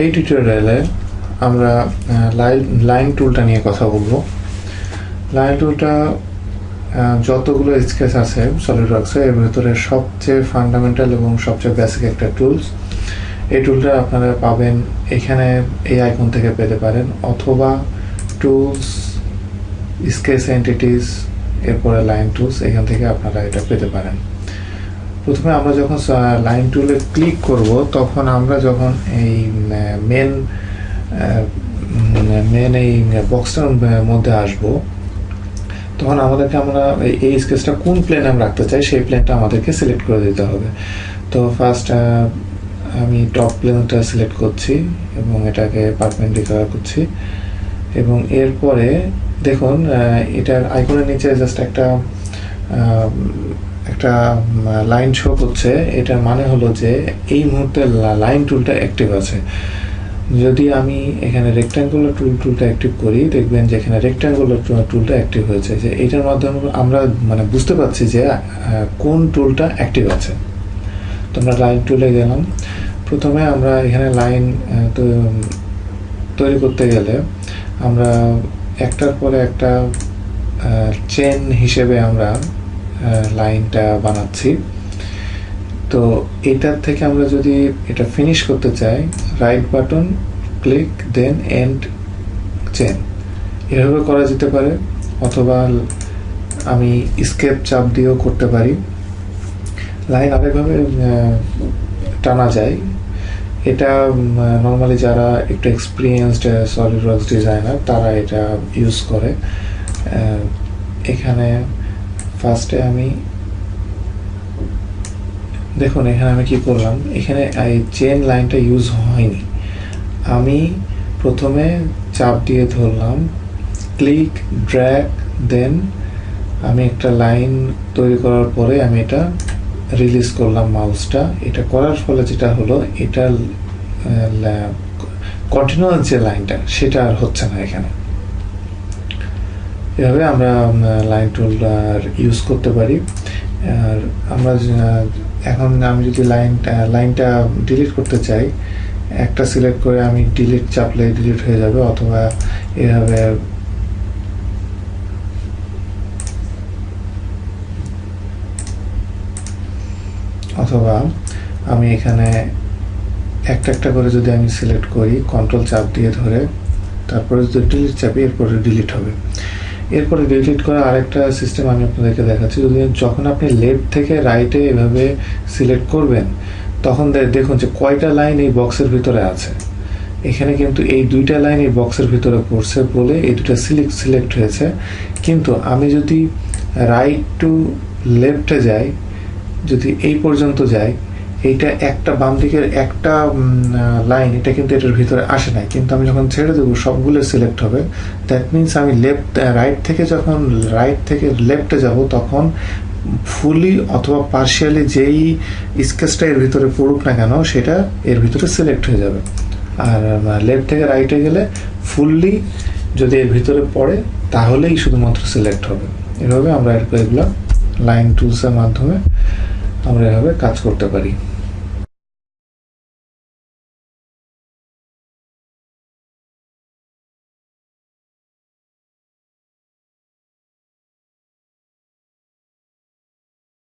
এই টিউটোরিয়ালে আমরা লাইন টুলটা নিয়ে কথা বলবো। লাইন টুলটা যতগুলো স্কেচ আছে সলিডওয়ার্কসে এর ভিতরে সবচেয়ে ফান্ডামেন্টাল এবং সবচেয়ে বেসিক একটা টুলস। এই টুলটা আপনারা পাবেন এখানে, এই আইকন থেকে পেতে পারেন, অথবা টুলস, স্কেচ এন্টিটিস, এরপরে লাইন টুলস, এখান থেকে আপনারা এটা পেতে পারেন। প্রথমে আমরা যখন লাইন টুলে ক্লিক করব তখন আমরা যখন এই মেন এই বক্সটার মধ্যে আসব তখন আমাদেরকে আমরা এই স্কেচটা কোন প্লেনে আমরা রাখতে চাই সেই প্লেনটা আমাদেরকে সিলেক্ট করে দিতে হবে। তো ফার্স্ট আমি টপ প্লেনটা সিলেক্ট করছি এবং এটাকে পারপেন্ডিকুলার করছি, এবং এরপরে দেখুন এটার আইকনের নিচে জাস্ট একটা লাইন শো করছে। এটার মানে হলো যে এই মুহূর্তে লাইন টুলটা অ্যাক্টিভ আছে। যদি আমি এখানে রেক্ট্যাঙ্গুলার টুলটা অ্যাক্টিভ করি, দেখবেন যে এখানে রেক্ট্যাঙ্গুলার টুলটা অ্যাক্টিভ হয়েছে। যে এটার মাধ্যমে আমরা বুঝতে পারছি যে কোন টুলটা অ্যাক্টিভ আছে। তো আমরা লাইন টুলে গেলাম। প্রথমে আমরা এখানে লাইন তৈরি করতে গেলে আমরা একটার পরে একটা চেন হিসেবে আমরা লাইনটা বানাচ্ছি। তো এটার থেকে আমরা যদি এটা ফিনিশ করতে চাই, রাইট বাটন ক্লিক দেন এন্ড চেন, এভাবে করা যেতে পারে, অথবা আমি স্কেপ চাপ দিয়েও করতে পারি। লাইন আরেকভাবে টানা যায়। এটা নর্মালি যারা একটু এক্সপিরিয়েন্সড সলিডওয়ার্কস ডিজাইনার তারা এটা ইউজ করে। এখানে ফার্স্টে আমি দেখুন এখানে আমি কি করলাম, এখানে এই চেন লাইনটা ইউজ হয়নি। আমি প্রথমে চাপ দিয়ে ধরলাম, ক্লিক ড্র্যাগ, দেন আমি একটা লাইন তৈরি করার পরে আমি এটা রিলিজ করলাম মাউসটা। এটা করার ফলে যেটা হলো, এটা কন্টিনিউয়াস যে লাইনটা সেটা আর হচ্ছে না এখানে। এভাবে আমরা লাইন টুল ইউজ করতে পারি। আর আমরা এখন আমি যদি লাইনটা ডিলিট করতে চাই, একটা সিলেক্ট করে আমি ডিলিট চাপলে ডিলিট হয়ে যাবে, অথবা এভাবে আমি এখানে একটা করে যদি আমি সিলেক্ট করি, কন্ট্রোল চাপ দিয়ে ধরে, তারপরে যদি ডিলিট চাপি, এরপরে ডিলিট হবে। এরপরে ডিলিট করা আরেকটা সিস্টেম আমি আপনাদেরকে দেখাচ্ছি। যদি যখন আপনি লেফট থেকে রাইটে এভাবে সিলেক্ট করবেন তখন দেখুন যে কয়টা লাইন এই বক্সের ভিতরে আছে। এখানে কিন্তু এই দুইটা লাইন এই বক্সের ভিতরে পড়ছে বলে এই দুটা সিলেক্ট হয়েছে। কিন্তু আমি যদি রাইট টু লেফটে যাই, যদি এই পর্যন্ত যাই, এইটা একটা বাম দিকের একটা লাইন, এটা কিন্তু এটার ভিতরে আসে নাই। কিন্তু আমি যখন ছেড়ে দেবো সবগুলো সিলেক্ট হবে। দ্যাট মিনস আমি রাইট থেকে লেফটে যাব তখন ফুলি অথবা পার্শিয়ালি যেই স্কেচটা এর ভিতরে পড়ুক না কেন সেটা এর ভিতরে সিলেক্ট হয়ে যাবে। আর লেফট থেকে রাইটে গেলে ফুললি যদি এর ভিতরে পড়ে তাহলেই শুধুমাত্র সিলেক্ট হবে। এভাবে আমরা এগুলো লাইন টুলসের মাধ্যমে আমরা এভাবে কাজ করতে পারি।